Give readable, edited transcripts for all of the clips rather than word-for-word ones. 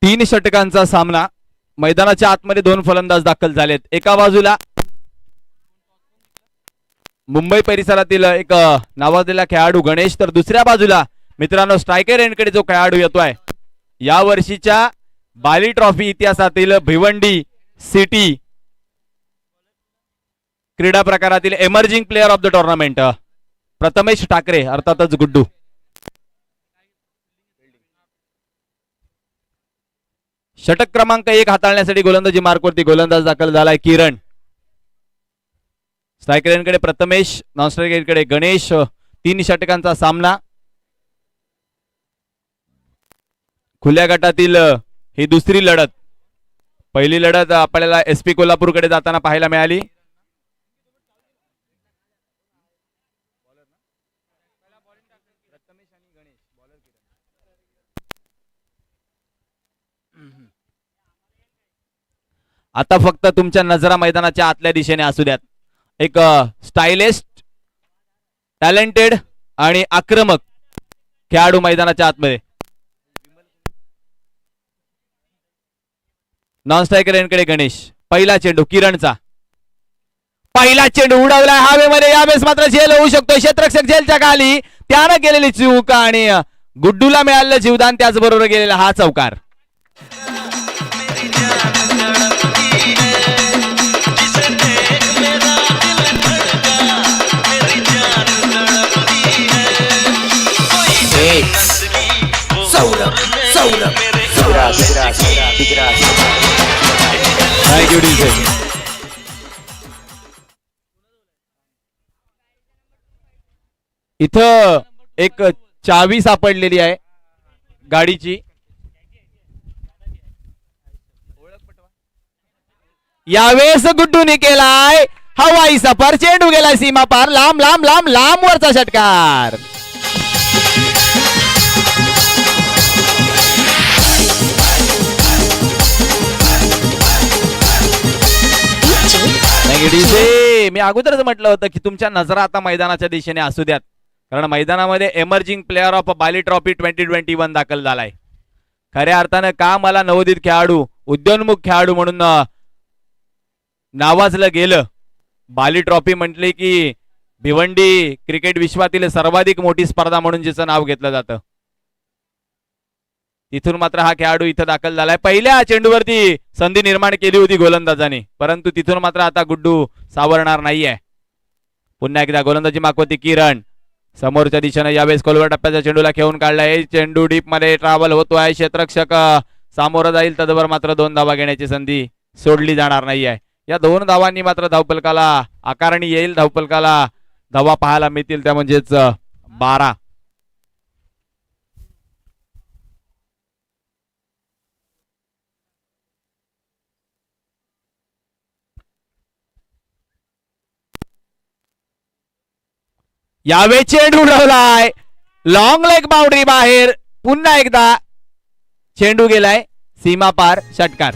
तीन षटकांचा सामना. मैदानाच्या आतमध्ये दोन फलंदाज दाखल झालेत. एका बाजूला मुंबई परिसरातील एक नावाजलेला खेळाडू गणेश, तर दुसऱ्या बाजूला मित्रांनो स्ट्रायकर एंडकडे जो खेळाडू येतोय या वर्षीच्या बाली ट्रॉफी इतिहासातील भिवंडी सिटी क्रीडा प्रकारातील emerging player of the tournament Prathamesh Thackeray अर्थातच गुड्डू. षटक क्रमांक 1 हाताळण्यासाठी गोलंदाजी मार्कवरती गोलंदाज दाखल झालाय किरण. स्ट्रायकरकडे प्रथमेश, नॉन स्ट्रायकरकडे गणेश. तीन षटकांचा सामना. खुल्या गटातील ही दुसरी लढत. पहिली लढत आपल्याला एसपी कोल्हापूरकडे जाताना पाहायला मिळाली. आता फक्त तुमच्या नजरा मैदानाच्या आतल्या दिशेने असू द्यात. एक स्टायलिस्ट, टॅलेंटेड आणि आक्रमक खेळाडू मैदानाच्या आतमध्ये. नॉन स्ट्रायकर यांकडे गणेश. पहिला चेंडू किरणचा. पहिला चेंडू उडवलाय हवेमध्ये. यावेळेस मात्र झेल होऊ शकतो. क्षेत्ररक्षक झेलच्या खाली. त्यानं केलेली चूक आणि गुड्डूला मिळालेलं जीवदान, त्याचबरोबर गेलेला हा चौकार. Thank you DJ. इथं एक चावी सापडलेली आहे गाडीची. यावेळेस गुड्डूने केलाय हवाई सफर. चेंडू गेलाय सीमा पार. लांब लांब लांब लांब वरचा षटकार. मी अगोदरच म्हटलं होतं की तुमच्या नजरा आता मैदानाच्या दिशेने असू द्यात, कारण मैदानामध्ये emerging player of Bali trophy 2021 दाखल झालाय. खऱ्या अर्थानं का मला नवोदित खेळाडू, उद्योन्मुख खेळाडू म्हणून नावाजलं गेलं. बाली ट्रॉफी म्हटले की भिवंडी क्रिकेट विश्वातील सर्वाधिक मोठी स्पर्धा म्हणून जिचं नाव घेतलं जातं. तिथून मात्र हा खेळाडू इथं दाखल झालाय. पहिल्या चेंडूवरती संधी निर्माण केली होती गोलंदाजाने, परंतु तिथून मात्र आता गुड्डू सावरणार नाहीये. पुन्हा एकदा गोलंदाजी मागवती किरण. समोरच्या दिशेने यावेळेस खोलवर टप्प्याच्या चेंडूला खेळून काढलाय. चेंडू डीप मध्ये ट्रॅव्हल होतोय. क्षेत्ररक्षक सामोरं जाईल, तदवर मात्र 2 धावा घेण्याची संधी सोडली जाणार नाहीये. या 2 धावांनी मात्र धावफलकाला आकारणी येईल. धावफलकाला धावा पाहायला मिळतील, त्या म्हणजेच 12. यावेळी चेंडू उडवलाय. लॉंग लेग बाउंड्री बाहेर. पुन्हा एकदा चेंडू गेलाय सीमा पार. षटकार.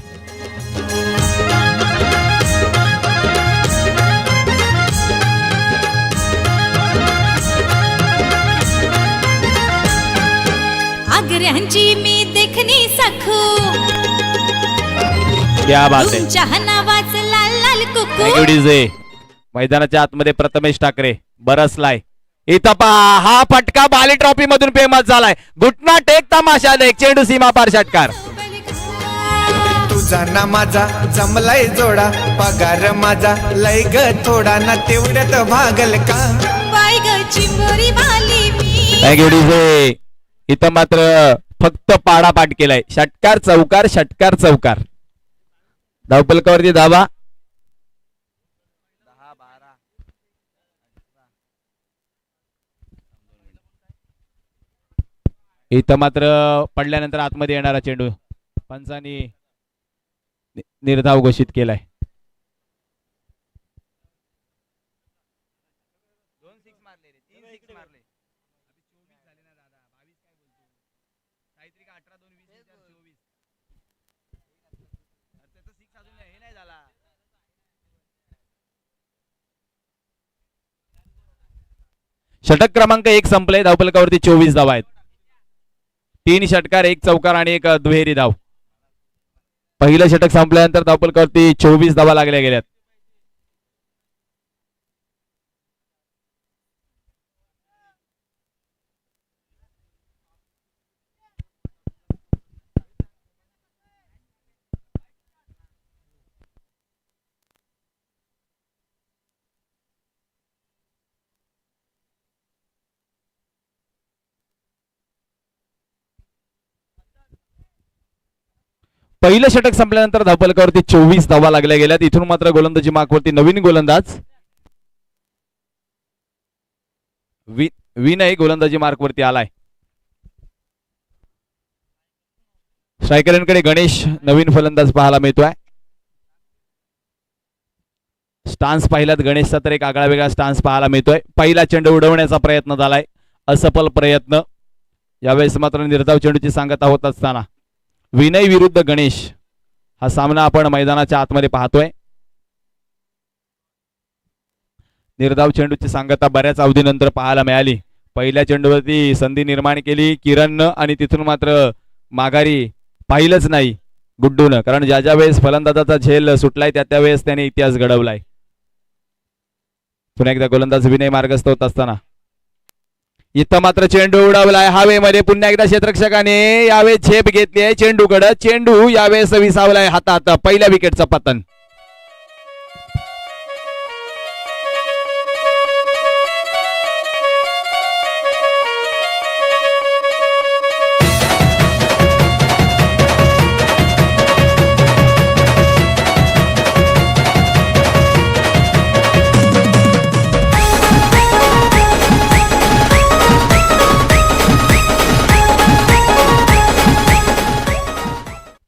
आग्र्यांची मी देखणी सखू. क्या बात आहे. तुमच्या नावाचं लाल लाल कुकू. Thank you DJ. मैदानाच्या आतमध्ये प्रथमेश ठाकरे बरसलाय. इथं पहा, हा फटका बाली ट्रॉफी मधून फेमस झालाय. घुटना टेक तमाशा देख. चेंडू सीमा पार. षटकार. तुझा ना माझा जमलाय जोडा. पगार माझा लय ग थोडा ना तेवढ्यात भागल का. बाय ग चिंबोरी वाली मी. Thank you DJ. इथं मात्र फक्त पाडापाठ केलाय. षटकार चौकार, षटकार चौकार. धावफलकावरती धावा. इथं मात्र पडल्यानंतर आतमध्ये येणारा चेंडू पंचांनी निर्धाव घोषित केलाय. षटक क्रमांक 1 संपले. धावफलकावरती 24 धावा आहेत. 3 षटकार, 1 चौकार आणि 1 दुहेरी धाव. पहिलं षटक संपल्यानंतर धावफलकावरती 24 धावा लागल्या गेल्यात. पहिलं षटक संपल्यानंतर धावफलकावरती 24 धावा लागल्या गेल्यात. इथून मात्र गोलंदाजी मार्कवरती नवीन गोलंदाज विनय गोलंदाजी मार्कवरती आलाय. स्ट्रायकरांकडे गणेश नवीन फलंदाज पाहायला मिळतोय. स्टान्स पाहिलात गणेशचा तर एक आगळा वेगळा स्टान्स पाहायला मिळतोय. पहिला चेंडू उडवण्याचा प्रयत्न झालाय, असफल प्रयत्न. यावेळेस मात्र निर्धाव चेंडूची सांगता होत असताना विनय विरुद्ध गणेश हा सामना आपण मैदानाच्या आतमध्ये पाहतोय. निर्धाव चेंडूची सांगता बऱ्याच अवधीनंतर पाहायला मिळाली. पहिल्या चेंडूवरती संधी निर्माण केली किरणनं आणि तिथून मात्र माघारी पाहिलंच नाही गुड्डूनं, कारण ज्या ज्या वेळेस फलंदाजाचा झेल सुटलाय त्या त्यावेळेस त्याने इतिहास घडवलाय. पुन्हा एकदा गोलंदाज विनय मार्गस्थ होत असताना इथं मात्र चेंडू उडवलाय हवेमध्ये. पुन्हा एकदा क्षेत्ररक्षकाने यावेळेस झेप घेतली आहे चेंडूकडं. चेंडू यावेळेस विसावलाय हातात. पहिल्या विकेटचं पतन.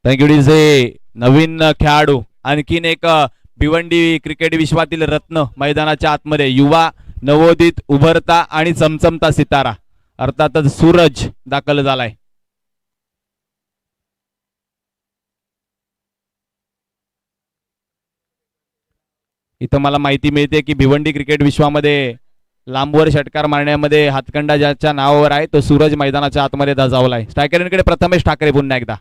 Thank you DJ. नवीन खेळाडू आणखीन एक भिवंडी क्रिकेट विश्वातील रत्न मैदानाच्या आतमध्ये युवा नवोदित उभरता आणि चमचमता सितारा अर्थातच सूरज दाखल झालाय. इथं मला माहिती मिळते की भिवंडी क्रिकेट विश्वामध्ये लांबवर षटकार मारण्यामध्ये हातखंडा ज्याच्या नावावर आहे तो सूरज मैदानाच्या आतमध्ये धजावलाय. स्ट्रायकरांकडे प्रथमेश ठाकरे पुन्हा एकदा.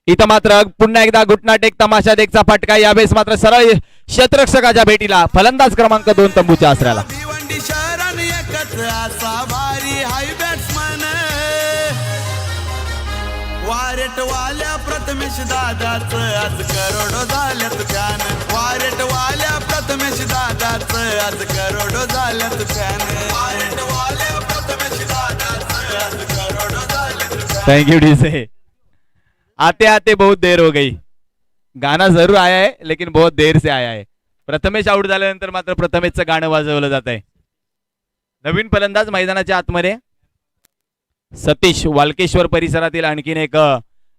इथं मात्र पुन्हा एकदा घुटनाट एक तमाशा देखचा फटका. यावेळेस मात्र सरळ क्षेत्ररक्षकाच्या भेटीला फलंदाज क्रमांक 2 तंबूच्या आसऱ्याला. भिवंडी शहरान एकच असा भारी हाय बॅट्समन वारेट वाल्या प्रथमेश दादाच आज करोडो झाल्यात फॅन. वारेट वाल्या प्रथमेश दादाच आज करोडो झाल्यात फॅन. वारेट वाल्या प्रथमेश दादाच आज करोडो झाल्यात फॅन. Thank you DJ. आते आते बहुत देर हो गई. गाना जरूर आया है लेकिन बहुत देर से आया है. प्रथमेश आउट झाल्यानंतर मात्र प्रथमेशचं गाणं वाजवलं जात आहे. नवीन फलंदाज मैदानाच्या आतमध्ये सतीश वालकेश्वर परिसरातील आणखीन एक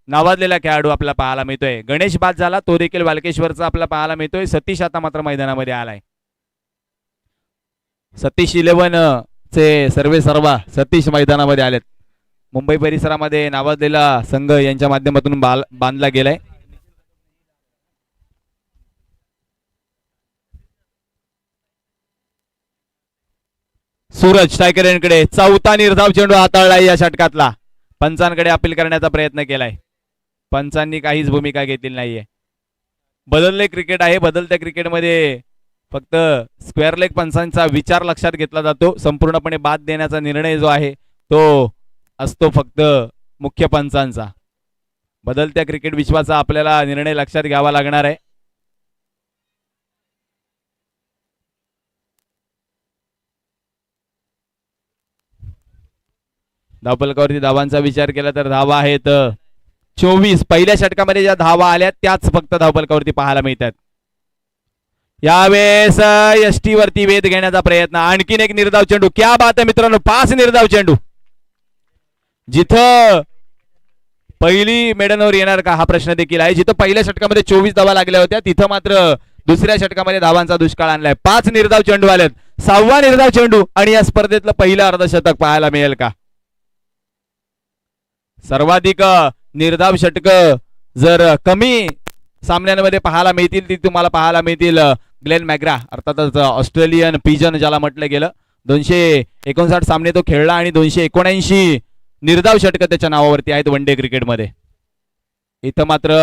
नावाजलेला खेळाडू आपला पाहायला मिळतोय. गणेश बाद झाला तो देखील वालकेश्वरचा आपला पाहायला मिळतोय. सतीश आता मात्र मैदानामध्ये आलाय. सतीश 11 चे सर्वे सर्वा सतीश मैदानामध्ये आलेत. मुंबई परिसरामध्ये नावाजलेला संघ यांच्या माध्यमातून बांधला गेलाय. सूरज स्ट्रायकरांकडे चौथा निर्धाव चेंडू हाताळला या षटकातला. पंचांकडे अपील करण्याचा प्रयत्न केलाय. पंचांनी काहीच भूमिका घेतलेली नाहीये. बदलले क्रिकेट आहे. बदलत्या क्रिकेटमध्ये फक्त स्क्वेअर लेग पंचांचा विचार लक्षात घेतला जातो. संपूर्णपणे बाद देण्याचा निर्णय जो आहे तो असतो फक्त मुख्य पंचांचा. बदलत्या क्रिकेट विश्वाचा आपल्याला निर्णय लक्षात घ्यावा लागणार आहे. धावफलकावरती धावांचा विचार केला तर धावा आहेत 24. पहिल्या षटकामध्ये ज्या धावा आल्या त्याच फक्त धावफलकावरती पाहायला मिळतात. यावेळेस यष्टी वरती वेध घेण्याचा प्रयत्न. आणखीन एक निर्धाव चेंडू. क्या बात आहे मित्रांनो. 5 निर्धाव चेंडू. जिथं पहिली मेडनवर येणार का हा प्रश्न देखील आहे. जिथं पहिल्या षटकामध्ये 24 धावा लागल्या होत्या तिथं मात्र दुसऱ्या षटकामध्ये धावांचा दुष्काळ आणलाय. 5 निर्धाव चेंडू आलेत. 6वा निर्धाव चेंडू आणि या स्पर्धेतलं पहिलं अर्धशतक पाहायला मिळेल का. सर्वाधिक निर्धाव षटक जर कमी सामन्यांमध्ये पाहायला मिळतील ती तुम्हाला पाहायला मिळतील ग्लेन मॅग्रा अर्थातच ऑस्ट्रेलियन पिजन ज्याला म्हटलं गेलं. 259 सामने तो खेळला आणि 279 निर्धाव षटक त्याच्या नावावरती आहेत वन डे क्रिकेटमध्ये. इथं मात्र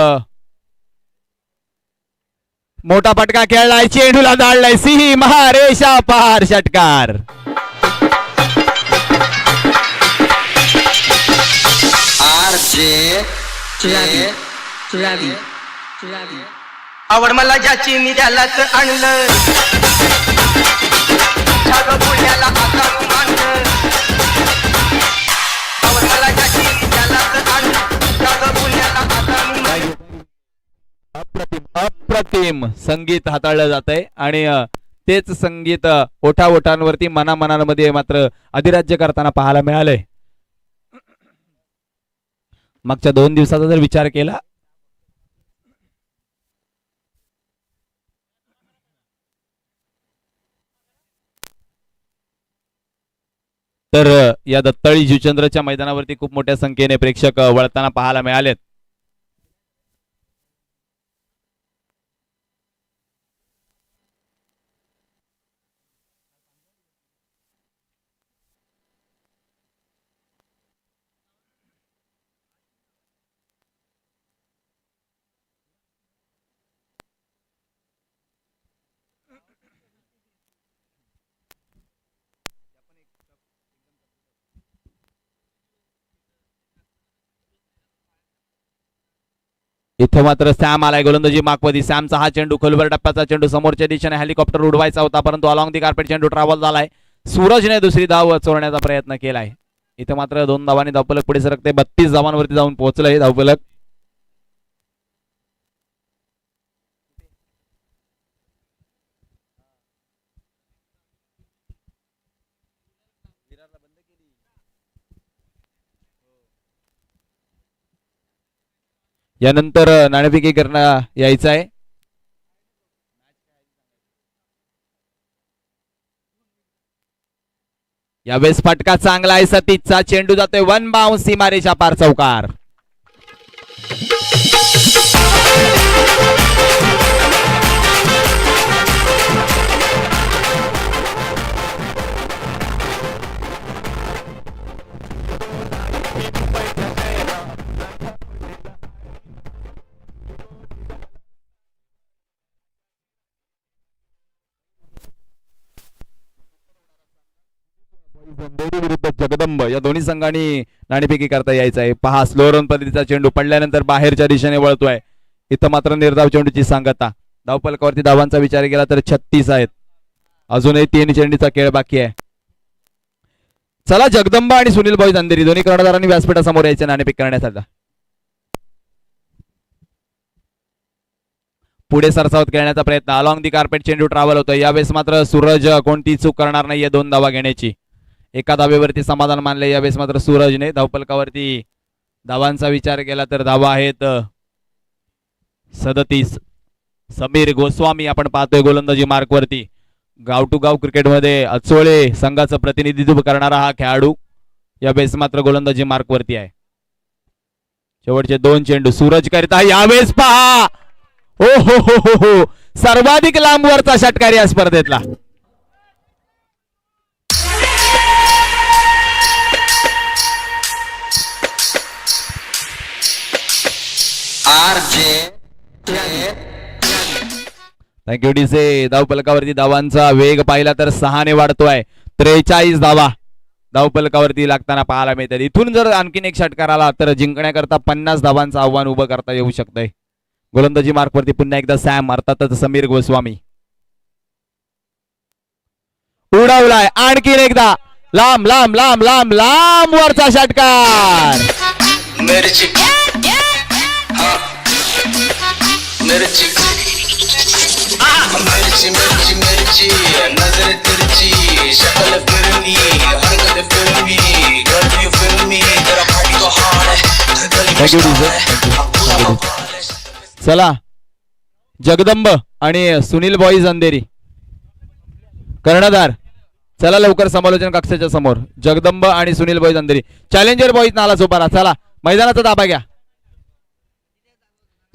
मोठा फटका खेळलाय, चेंडूला धाडलाय सीमा रेषा पार षटकार. आवड मला ज्याची मी त्यालाच आणलं, जागं पुण्याला आता मानलं. आवड मला ज्याची मी त्यालाच आणलं, जागं पुण्याला आता मानलं. अप्रतिम संगीत हाताळलं जात आहे आणि तेच संगीत ओठावोठांवरती मनामनामध्ये मात्र अधिराज्य करताना पाहायला मिळालंय. मागच्या 2 दिवसाचा जर विचार केला तर या दत्ताळी जुचंद्रच्या मैदानावरती खूप मोठ्या संख्येने प्रेक्षक वळताना पाहायला मिळालेत. इथं मात्र सॅम आलाय गोलंदाजी मागवती. सॅमचा हा चेंडू खोलवर टप्प्याचा चेंडू, समोरच्या दिशेने हेलिकॉप्टर उडवायचा होता परंतु अलॉंग दी कार्पेट चेंडू ट्रॅव्हल झालाय. सूरजने दुसरी धाव चोरण्याचा प्रयत्न केलाय. इथं मात्र 2 धावांनी धावफलक पुढे सरकते. 32 धावांवरती जाऊन पोहोचलंय धावफलक. यानंतर नाणेफेकी करणं यायचं आहे. यावेळेस फटका चांगला आहे. सतीशचा चेंडू जातोय 1 बाउन्स सीमारेषा पार चौकार. विरुद्ध जगदंब या दोन्ही संघांनी नाणेफेकी करता यायचं आहे. पहा स्लो रन पद्धतीचा चेंडू पडल्यानंतर बाहेरच्या दिशेने वळतोय. इथं मात्र निर्धाव चेंडूची सांगता. धावफलकावरती धावांचा विचार केला तर 36 आहेत. अजूनही 3 चेंडूचा खेळ बाकी आहे. चला जगदंबा आणि सुनील भाई अंधेरी दोन्ही कर्णधारांनी व्यासपीठासमोर यायचे नाणेफेक करण्यासाठी. पुढे सरसावत खेळण्याचा प्रयत्न. अलॉंग दी कार्पेट चेंडू ट्रॅव्हल होतोय. यावेळेस मात्र सूरज कोणती चूक करणार नाहीये 2 धावा घेण्याची. एका धावेवरती समाधान मानले. यावेळेस मात्र सूरजने धावफलकावरती धावांचा विचार केला तर धावा आहेत 37. समीर गोस्वामी आपण पाहतोय गोलंदाजी मार्कवरती. गाव टू गाव क्रिकेटमध्ये अचोळे संघाचं प्रतिनिधित्व करणारा हा खेळाडू यावेळेस मात्र गोलंदाजी मार्कवरती आहे. शेवटचे 2 चेंडू सूरज करता. यावेळेस पहा ओ हो हो हो हो सर्वाधिक लांबवरचा षटकार या स्पर्धेतला. थँक्यू डीसे. धावफलकावरती धावांचा वेग पाहिला तर 6 ने वाढतोय. 43 धावा धावफलकावरती लागताना पाहायला मिळतात. इथून जर आणखीन एक षटकार आला तर जिंकण्याकरता 50 धावांचं आव्हान उभं करता येऊ शकतंय. गोलंदाजी मार्कवरती पुन्हा एकदा सॅम अर्थातच समीर गोस्वामी. उडवलाय आणखीन एकदा लांब लांब लांब लांब लांब वरचा षटकार. मिरची मिरची मिरची मिरची मिरची नजर तिरची शक्ल फिरनी हरकत फिरवी गर्दी फिरनी जरा पाठी को हाड. चला जगदंब आणि सुनील बॉईज अंधेरी कर्णधार. चला लवकर समालोचन कक्षाच्या समोर. जगदंब आणि Sunil boys Andheri. Challenger boys Nala Sopara. चला मैदानाचा ताबा घ्या.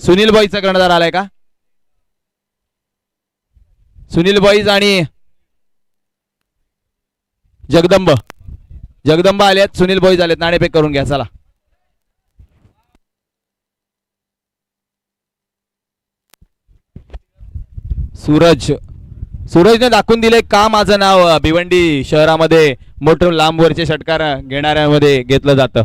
सुनील बॉईजचा कर्णधार आलाय का? सुनील बॉईज आणि जगदंब. जगदंब आलेत, सुनील बॉईज आलेत. नाणेफेक करून घ्या. चला सूरजने दाखवून दिले का माझं नाव भिवंडी शहरामध्ये मोठं लांबवरचे षटकार घेणाऱ्यामध्ये घेतलं जातं.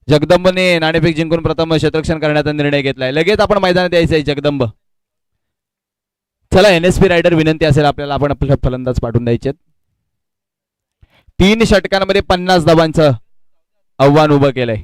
जगदंबने नाणेफेक जिंकून प्रथम क्षेत्ररक्षण करण्याचा निर्णय घेतलाय. लगेच आपण मैदानात यायचं आहे जगदंब. चला NSP रायडर विनंती असेल आपल्याला आपण आपले फलंदाज पाठवून द्यायचे. 3 षटकांमध्ये 50 धावांचं आव्हान उभं केलंय.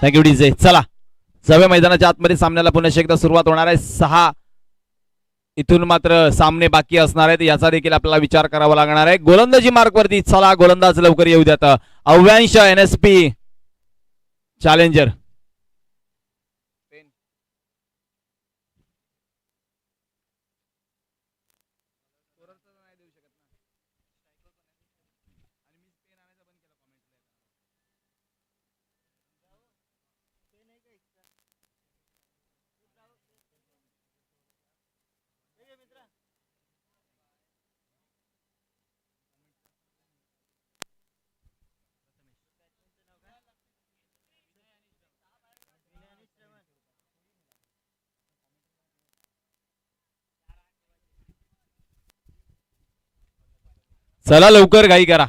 Thank you DJ. चला सव्या मैदानाच्या आतमध्ये सामन्याला पुन्हा एकदा सुरुवात होणार आहे. 6 इथून मात्र सामने बाकी असणार आहेत. याचा देखील आपल्याला विचार करावा लागणार आहे. गोलंदाजी मार्क वरती चला गोलंदाज लवकर येऊ द्यात. Avyansh NSP challenger. चला लवकर घाई करा.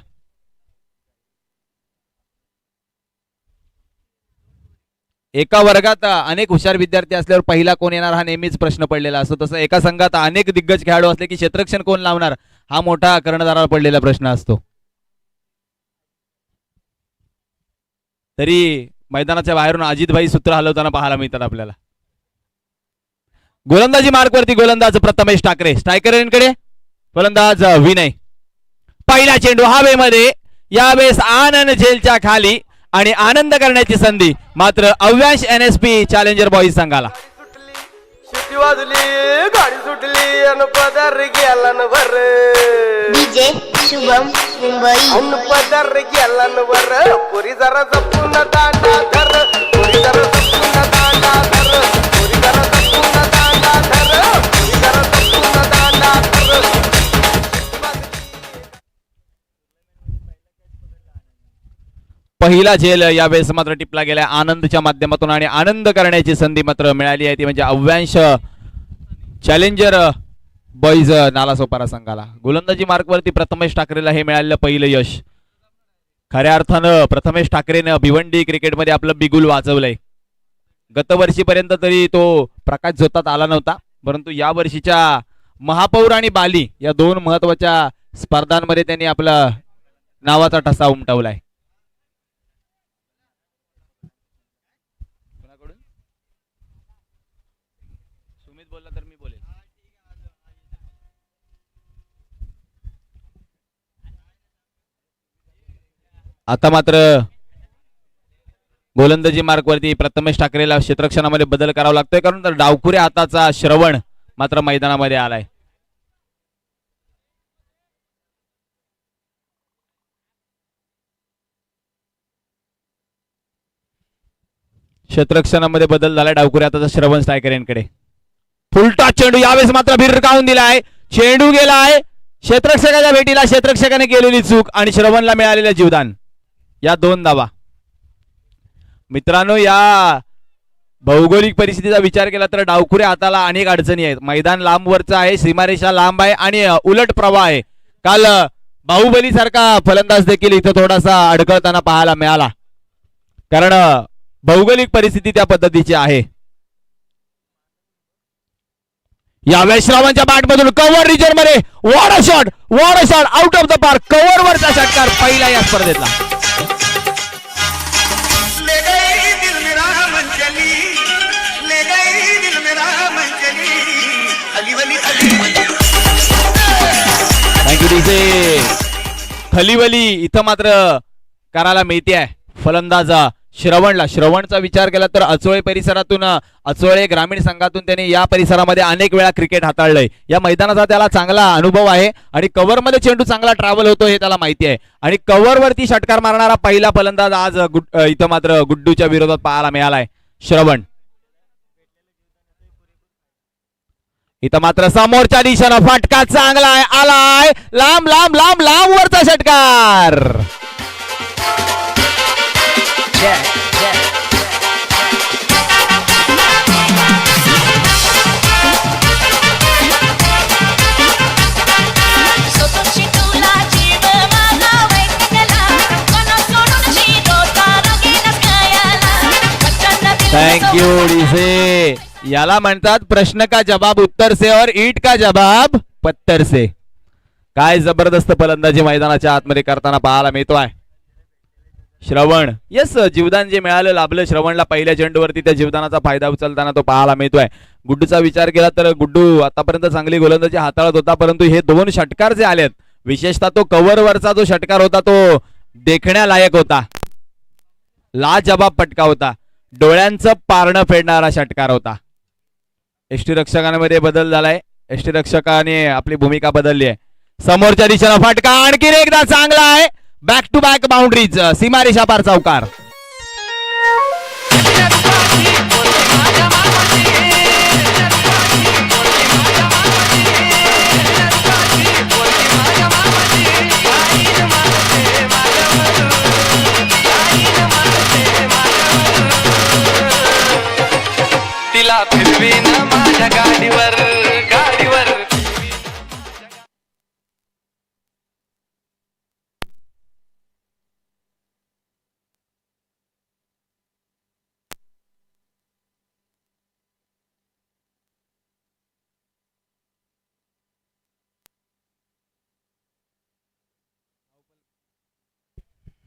एका वर्गात अनेक हुशार विद्यार्थी असल्यावर पहिला कोण येणार हा नेहमीच प्रश्न पडलेला असतो. तसं एका संघात अनेक दिग्गज खेळाडू असले की क्षेत्ररक्षण कोण लावणार हा मोठा कर्णधाराला पडलेला प्रश्न असतो. तरी मैदानाच्या बाहेरून अजितभाई सूत्र हलवताना पाहायला मिळतात आपल्याला. गोलंदाजी मार्क वरती गोलंदाज प्रथमेश ठाकरे. स्ट्रायकरांकडे गोलंदाज विनय. पहिला चेंडू हवेमध्ये. यावेळेस आनंद झेलच्या खाली आणि आनंद करण्याची संधी मात्र अव्यांश NSP चॅलेंजर बॉईज संघाला. शिटी वाजली गाडी सुटली अन पदर गेला न वर. डीजे शुभम मुंबई. अन पदर गेला न वर. पुरी जरा जपून दांडा धर. पुरी जरा जपून दांडा धर. पुरी जरा जपून दांडा धर. पुरी जरा जपून दांडा धर. पहिला झेल यावेळेस मात्र टिपला गेला आनंदच्या माध्यमातून आणि आनंद करण्याची संधी मात्र मिळाली आहे ती म्हणजे अव्यांश चॅलेंजर बॉईज नालासोपारा संघाला. गोलंदाजी मार्क वरती प्रथमेश ठाकरेला हे मिळालेलं पहिलं यश. खऱ्या अर्थानं प्रथमेश ठाकरेनं भिवंडी क्रिकेटमध्ये आपलं बिगुल वाजवलंय. गतवर्षीपर्यंत तरी तो प्रकाश झोतात आला नव्हता, परंतु या वर्षीच्या महापौर आणि बाली या दोन महत्वाच्या स्पर्धांमध्ये त्यांनी आपला नावाचा ठसा उमटवलाय. सुमित बोलला तर मी बोलेल. आता मात्र गोलंदाजी मार्कवरती प्रथमेश ठाकरेला क्षेत्ररक्षणामध्ये बदल करावा लागतोय, कारण तर डावखुऱ्या हाताचा श्रवण मात्र मैदानामध्ये आलाय. क्षेत्ररक्षणामध्ये बदल झालाय. डावखुऱ्या हाताचा श्रवण स्ट्रायकरांकडे. फुलटा चेंडू यावेळेस मात्र भिरकावून दिलाय. चेंडू गेलाय क्षेत्ररक्षकाच्या भेटीला. क्षेत्ररक्षकाने केलेली चूक आणि श्रवणला मिळालेलं जीवदान. या 2 धावा. मित्रांनो, या भौगोलिक परिस्थितीचा विचार केला तर डावखुऱ्या हाताला अनेक अडचणी आहेत. मैदान लांबवरचं आहे, सीमारेषा लांब आहे आणि उलट प्रवाह आहे. काल बाहुबली सारखा फलंदाज देखील इथं थोडासा अडकळताना पाहायला मिळाला, कारण भौगोलिक परिस्थिती त्या पद्धतीची आहे. यावेळेस श्रावणच्या बॅटमधून कव्हर रिजन मध्ये what a shot out of the park. Cover वरचा षटकार पहिला या स्पर्धेतला. Thank you DJ. खलीवली इथं मात्र करायला मिळते आहे फलंदाज श्रवणचा विचार केला तर अचोळे परिसरातून, अचोळे ग्रामीण संघातून त्याने या परिसरामध्ये अनेक वेळा क्रिकेट हाताळलंय. या मैदानाचा त्याला चांगला अनुभव आहे आणि कव्हर मध्ये चेंडू चांगला ट्रॅव्हल होतो हे त्याला माहिती आहे. आणि कव्हर वरती षटकार मारणारा पहिला फलंदाज आज इथं मात्र गुड्डूच्या विरोधात पाहायला मिळालाय श्रवण. इथं मात्र समोरच्या दिशेनं फटका चांगला आहे, आलाय लांब लांब लांब लांब वरचा षटकार. Thank you DJ. याला म्हणतात प्रश्न का जवाब उत्तर से और ईट का जवाब पत्थर से. काय जबरदस्त फलंदाजी मैदानाच्या आतमध्ये करताना पाहायला मिळतोय श्रवण. यस, जीवदान जे मिळालं लाभलं श्रवणला पहिल्या चेंडूवरती. त्या जीवदानाचा फायदा उचलताना तो पाहायला मिळतोय. गुड्डूचा विचार केला तर गुड्डू आतापर्यंत चांगली गोलंदाजी हाताळत होता, परंतु हे 2 षटकार जे आलेत, विशेषतः तो कव्हरवरचा जो षटकार होता तो देखण्यालायक होता. लाजवाब फटका होता. डोळ्यांचं पारणं फेडणारा षटकार होता. यष्टीरक्षकांमध्ये बदल झालाय. यष्टीरक्षकाने आपली भूमिका बदलली आहे. समोरच्या दिशेला फटका आणखी एकदा चांगला आहे. बॅक टू बॅक बाउंड्रीज, सीमारेषा पार चौकार. तिला फिरवीन माझ्या गाडीवर गाडीवर.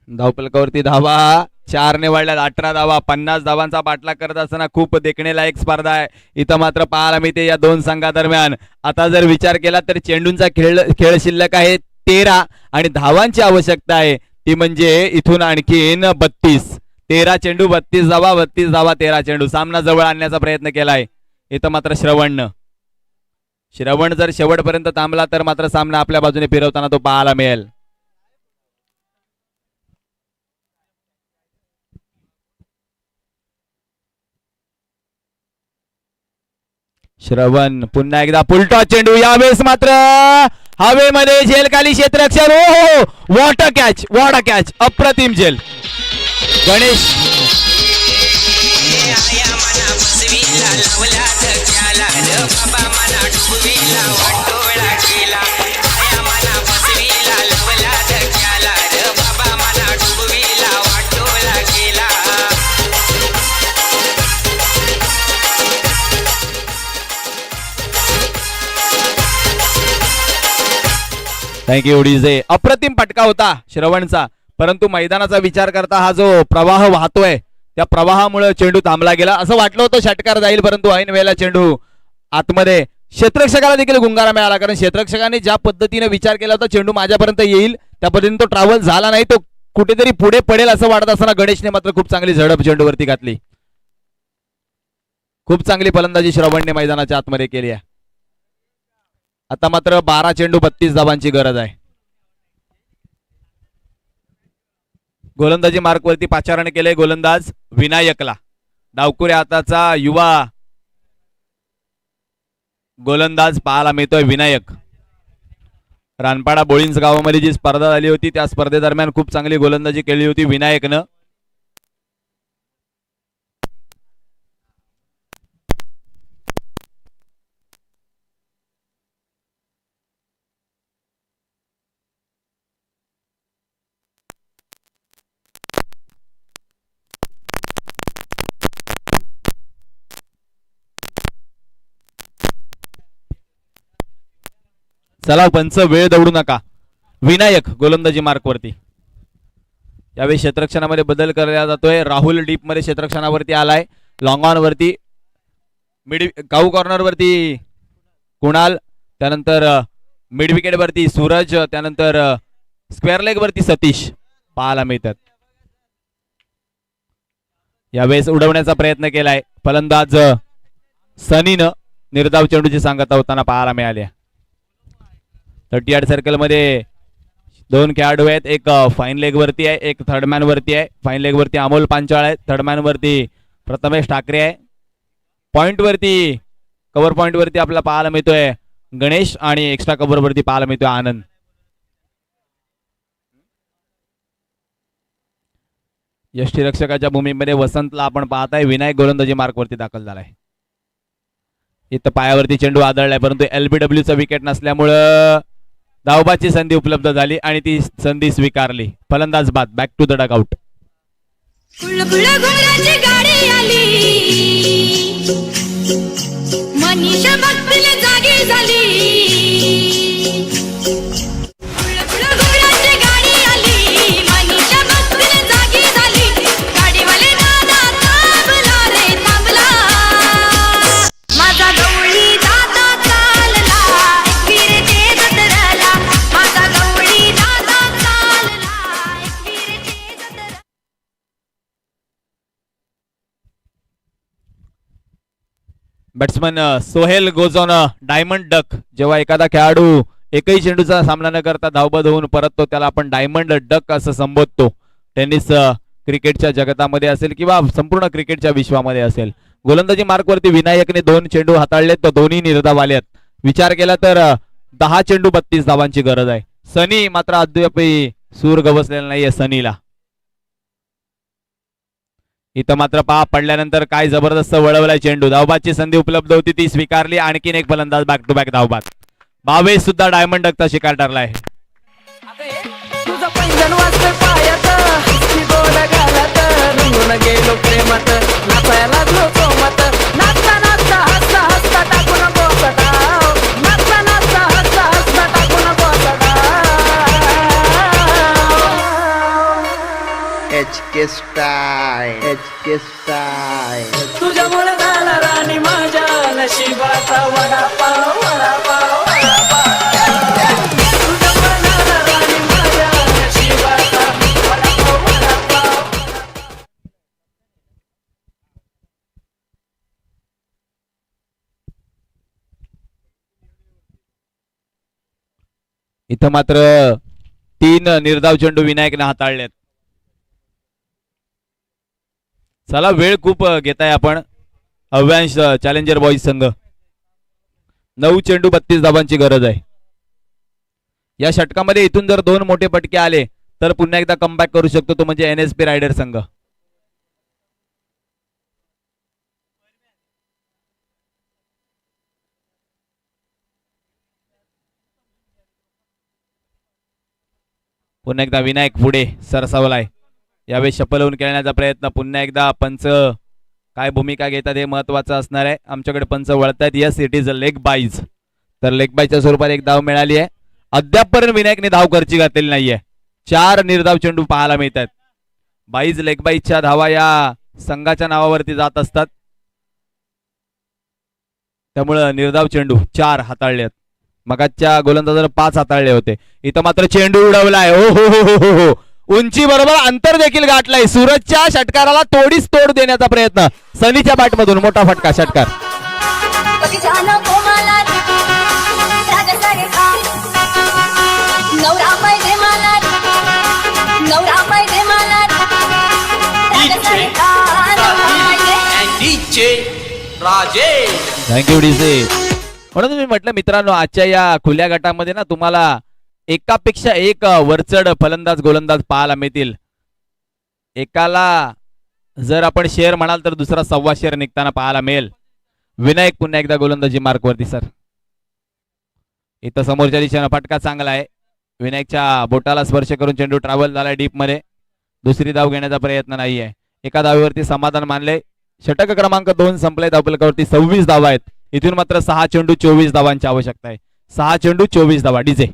धावफलकावरती धावा 4 ने वाढल्यात 18 धावा. 50 धावांचा पाठलाग करत असताना खूप देखणेलायक स्पर्धा आहे इथं मात्र पाहायला मिळते या 2 संघादरम्यान. आता जर विचार केला तर चेंडूंचा खेळ शिल्लक आहे 13 आणि धावांची आवश्यकता आहे ती म्हणजे इथून आणखीन 32. 13 चेंडू 32 धावा, 32 धावा 13 चेंडू. सामना जवळ आणण्याचा प्रयत्न केलाय इथं मात्र श्रवण जर शेवटपर्यंत थांबला तर मात्र सामना आपल्या बाजूने फिरवताना तो पाहायला मिळेल. श्रवण पुन्हा एकदा पुलटा चेंडू. यावेळेस मात्र हवेमध्ये झेल खाली क्षेत्ररक्षण. हो, वॉट अ कॅच, अप्रतिम झेल. Ganesh thank you DJ. अप्रतिम फटका होता श्रवणचा, परंतु मैदानाचा विचार करता हा जो प्रवाह वाहतोय त्या प्रवाहामुळे चेंडू थांबला गेला. असं वाटलं होतं षटकार जाईल, परंतु ऐन वेळेला चेंडू आतमध्ये क्षेत्ररक्षकाला देखील गुंगारा मिळाला, कारण क्षेत्ररक्षकाने ज्या पद्धतीने विचार केला होता चेंडू माझ्यापर्यंत येईल त्या पद्धतीने तो ट्रॅव्हल झाला नाही, तो कुठेतरी पुढे पडेल असं वाटत असताना गणेशने मात्र खूप चांगली झडप चेंडूवरती घातली. खूप चांगली फलंदाजी श्रवणने मैदानाच्या आतमध्ये केली आहे. आता मात्र 12 चेंडू 32 धावांची गरज आहे. गोलंदाजी मार्कवरती पाचारण केले गोलंदाज विनायकला. डावकुरे हाताचा युवा गोलंदाज पाहायला मिळतोय विनायक. रानपाडा बोळींज गावामध्ये जी स्पर्धा झाली होती त्या स्पर्धेदरम्यान खूप चांगली गोलंदाजी केली होती विनायकनं. चला पंच वेळ दौडू नका. विनायक गोलंदाजी मार्कवरती. यावेळी क्षेत्ररक्षणामध्ये बदल केला जातोय. राहुल डीप मध्ये क्षेत्ररक्षणावरती आलाय. लॉंग ऑन वरती काऊ कॉर्नर वरती कुणाल, त्यानंतर मिड विकेट वरती सूरज, त्यानंतर स्क्वेअर लेग वरती सतीश पाहायला मिळतात. यावेळेस उडवण्याचा प्रयत्न केलाय फलंदाज सनीनं. निर्धाव चेंडूची सांगता होताना पाहायला मिळाली. 30 सर्कल मध्ये 2 खेळाडू आहेत. एक फाईन लेग वरती आहे, एक थर्ड मॅन वरती आहे. फाईन लेग वरती अमोल पांचाळ आहे, थर्ड मॅन वरती प्रथमेश ठाकरे आहे. पॉइंट वरती कव्हर पॉइंट वरती आपल्याला पाहायला मिळतोय गणेश आणि एक्स्ट्रा कव्हर वरती पाहायला मिळतोय आनंद. यष्टीरक्षकाच्या भूमीमध्ये वसंतला आपण पाहताय. विनायक गोलंदाजी मार्कवरती दाखल झालाय. इथं पायावरती चेंडू आदळलाय, परंतु LBWचा विकेट नसल्यामुळं धावबाची संधी उपलब्ध झाली आणि ती संधी स्वीकारली. फलंदाज बाद. Back to the dugout. घोड्याची गाडी आली, मनीषा भक्तीला जागी झाली. घोड्याची गाडी आली, मनीषा भक्तीला जागी झाली. गाडीवाले दादा थांबला रे थांबला, माझा गवळी दादा चालला एकवीरचे जत्रेला. माझा गवळी दादा चालला एकवीरचे जत्रेला. Batsman Sohail goes on diamond duck. जेव्हा एखादा खेळाडू एकही चेंडूचा सामना न करता धावबद होऊन परततो त्याला आपण डायमंड डक असं संबोधतो. टेनिस क्रिकेटच्या जगतामध्ये असेल किंवा संपूर्ण क्रिकेटच्या विश्वामध्ये असेल. गोलंदाजी मार्कवरती विनायकने 2 चेंडू हाताळलेत, तर दोन्ही निर्धाव आलेत. विचार केला तर 10 चेंडू 32 धावांची गरज आहे. सनी मात्र अद्याप सूर गवसलेला नाहीये सनीला. इथं मात्र पहा पडल्यानंतर काय जबरदस्त वळवलाय चेंडू. धावबाची संधी उपलब्ध होती ती स्वीकारली. आणखीन एक फलंदाज बॅक टू बॅक धावबाद. भावेश सुद्धा डायमंड डकचा शिकार ठरलाय. तुझं पैंजण वाजतंय पायात, ती गोड घालत, रंगून गेलो प्रेमात, नाचायला लागलो कोमत. नाचता नाचता हसता हसता टाकून बोसटा, नाचता नाचता हसता हसता टाकून बोसटा. HK स्टाईल तुझ्यामुळे झाला राणी माझ्या नशिबाचा वडापाव वडापाव वडापाव. तुझ्यामुळे झाला राणी माझ्या नशिबाचा वडापाव वडापाव. इथं मात्र 3 निर्धाव चेंडू विनायकने हाताळलेत. चला वेळ खूप घेताय आपण. अव्यांश चॅलेंजर बॉईज संघ. 9 चेंडू 32 धावांची गरज आहे. या षटकामध्ये इथून जर 2 मोठे फटके आले तर पुन्हा एकदा कमबॅक करू शकतो, तो म्हणजे NSP रायडर संघ. पुन्हा एकदा विनायक पुढे सरसावलाय. यावेळी शपल होऊन खेळण्याचा प्रयत्न. पुन्हा एकदा पंच काय भूमिका घेतात हे महत्वाचं असणार आहे. आमच्याकडे पंच वळतात. Yes it is a leg byes. तर लेग बाईच्या स्वरूपात एक धाव मिळाली आहे अद्यापपर्यंत विनायकने धाव खर्ची घातलेली नाहीये. 4 निर्धाव चेंडू पाहायला मिळतात. 22 लेगबाईच्या धावा या संघाच्या नावावरती जात असतात. त्यामुळं निर्धाव चेंडू 4 हाताळले आहेत. मगाच्या गोलंदाजाने 5 हाताळले होते. इथं मात्र चेंडू उडवलाय. ओ हो हो हो हो. उंची बरोबर अंतर देखील गाठलाय. सूरजच्या षटकाराला तोडीस तोड देण्याचा प्रयत्न सनीच्या बॅटमधून मोठा फटका षटकार. कधी जाणं कोमाला राग सारेखा नवरा पाहिजे मला नवरा पाहिजे मला राग सारेखा थँक्यू डीजे. म्हणून मी म्हटलं मित्रांनो, आजच्या या खुल्या गटामध्ये ना तुम्हाला एकापेक्षा एक वरचढ फलंदाज गोलंदाज पाहायला मिळतील. एकाला जर आपण शेअर म्हणाल तर दुसरा 1.25 शेअर निघताना पाहायला मिळेल. विनायक पुन्हा एकदा गोलंदाजी मार्कवरती सर. इथं समोरच्या दिशेनं फटका चांगला आहे. विनायकच्या बोटाला स्पर्श करून चेंडू ट्रॅव्हल झालाय डीप मध्ये. दुसरी धाव घेण्याचा प्रयत्न नाहीये. एका धावेवरती समाधान मानले. षटक क्रमांक 2 संपले. धावफलकावरती 26 धावा आहेत. इथून मात्र 6 चेंडू 24 धावांची आवश्यकता आहे. 6 चेंडू 24 धावा. डीजे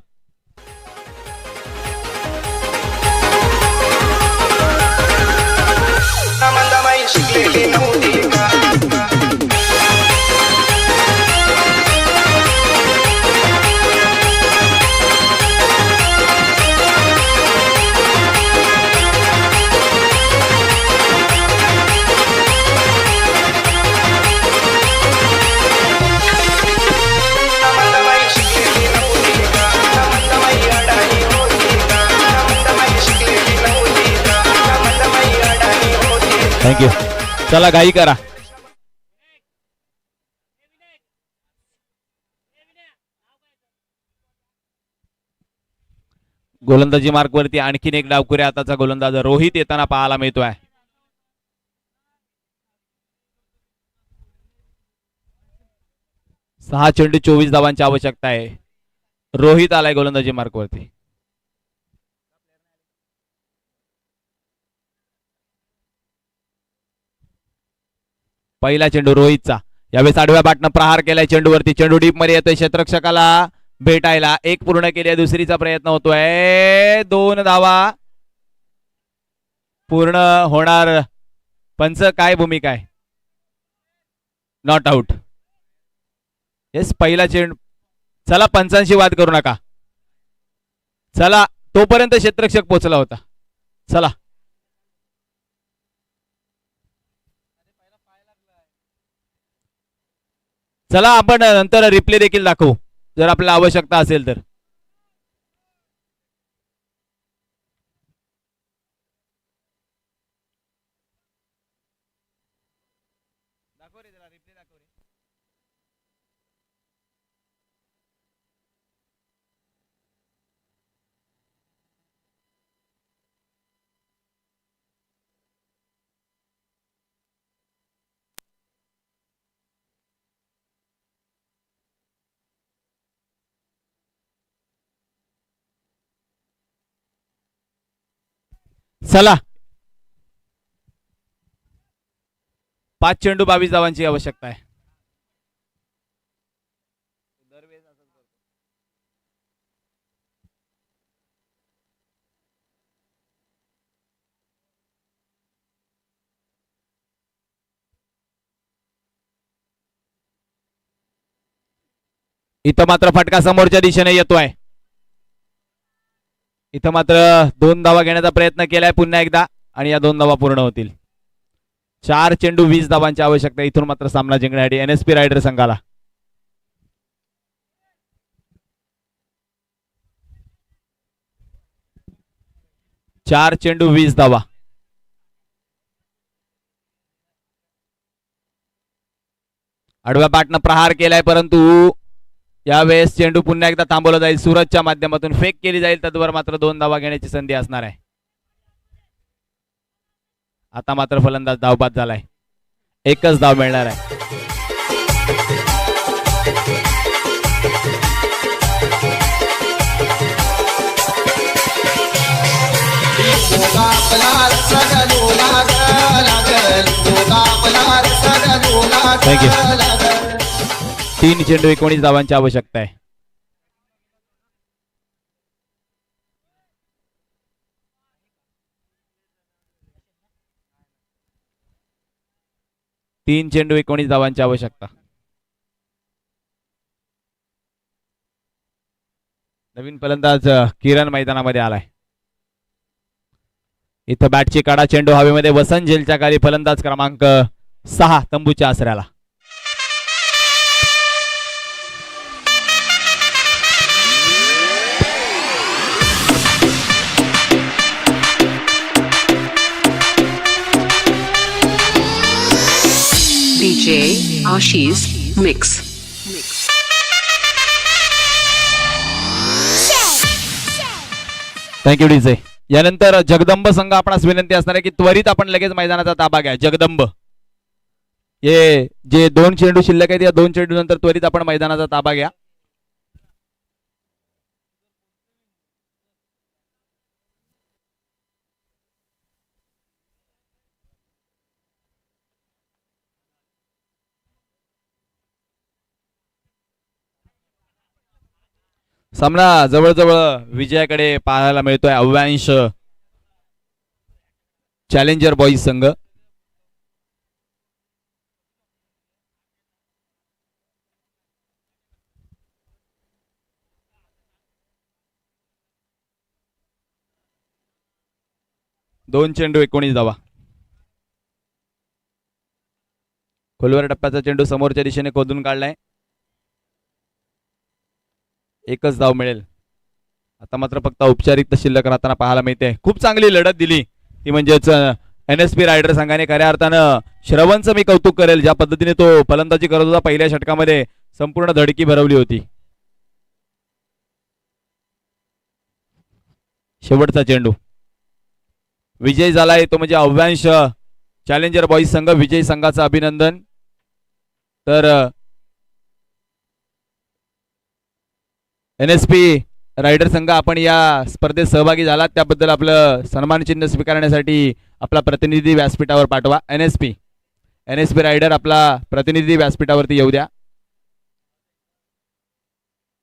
शिकलेली नव्हती का थँक्यू. चला घाई करा. गोलंदाजी मार्कवरती आणखीन एक डावखुऱ्या हाताचा गोलंदाज रोहित येताना पाहायला मिळतोय. सहा चेंडू 24 धावांची आवश्यकता आहे. रोहित आलाय गोलंदाजी मार्कवरती. पहिला चेंडू रोहितचा. यावेळेस आडव्या बाटनं प्रहार केलाय चेंडूवरती. चेंडू डीप मध्ये येतोय. क्षेत्ररक्षकाला भेटायला. एक पूर्ण केली. दुसरीचा प्रयत्न होतोय. 2 धावा पूर्ण होणार. पंच काय भूमिका आहे? Not out. येस पहिला चेंडू. चला पंचांशी वाद करू नका. चला तोपर्यंत क्षेत्ररक्षक पोहोचला होता. चला चला आपण नंतर रिप्ले देखील दाखवू जर आपल्याला आवश्यकता असेल तर. चला 5 चेंडू 22 धावांची आवश्यकता आहे. इथं मात्र फटका समोरच्या दिशेने येतोय. इथं मात्र 2 धावा घेण्याचा प्रयत्न केलाय पुन्हा एकदा आणि या 2 धावा पूर्ण होतील. 4 चेंडू 20 धावांची आवश्यकता. इथून मात्र सामना जिंकण्यासाठी एनएसपी रायडर संघाला. चार चेंडू 20 धावा. आडव्या बॅटनं प्रहार केलाय परंतु यावेळेस चेंडू पुन्हा एकदा थांबवला जाईल. सूरजच्या माध्यमातून फेक केली जाईल. तद्वर मात्र 2 धावा घेण्याची संधी असणार आहे. आता मात्र फलंदाज धावबाद झालाय. एकच धाव मिळणार आहे. थँक्यू. 3 चेंडू 19 धावांची आवश्यकता आहे. 3 चेंडू 19 धावांची आवश्यकता. नवीन फलंदाज किरण मैदानामध्ये आलाय. इथं बॅटची काढा, चेंडू हवेमध्ये, वसंत झेलच्या खाली फलंदाज क्रमांक 6 तंबूच्या आसऱ्याला. DJ Ashish Mix. Thank you DJ. यानंतर जगदंब संघ आपणास विनंती असणार आहे की त्वरित आपण लगेच मैदानाचा ताबा घ्या. जगदंब हे जे 2 चेंडू शिल्लक आहेत या 2 चेंडू नंतर त्वरित आपण मैदानाचा ताबा घ्या. सामना जवळजवळ विजयाकडे पाहायला मिळतोय. अव्यांश चॅलेंजर बॉईज संघ. दोन चेंडू 19 धावा. खोलवर टप्प्याचा चेंडू समोरच्या दिशेने खोदून काढलाय. एकच धाव मिळेल. आता मात्र फक्त औपचारिकता शिल्लक राहताना पाहायला मिळते. खूप चांगली लढत दिली ती म्हणजेच NSP रायडर संघाने. खऱ्या अर्थानं श्रवणचं मी कौतुक करेल, ज्या पद्धतीने तो फलंदाजी करत होता. पहिल्या षटकामध्ये संपूर्ण धडकी भरवली होती. शेवटचा चेंडू विजय झालाय तो म्हणजे अव्यांश चॅलेंजर बॉईज संघ. विजयी संघाचं अभिनंदन. तर NSP रायडर संघ आपण या स्पर्धेत सहभागी झालात त्याबद्दल आपलं सन्मान चिन्ह स्वीकारण्यासाठी आपला प्रतिनिधी व्यासपीठावर पाठवा. NSP रायडर आपला प्रतिनिधी व्यासपीठावरती येऊ द्या.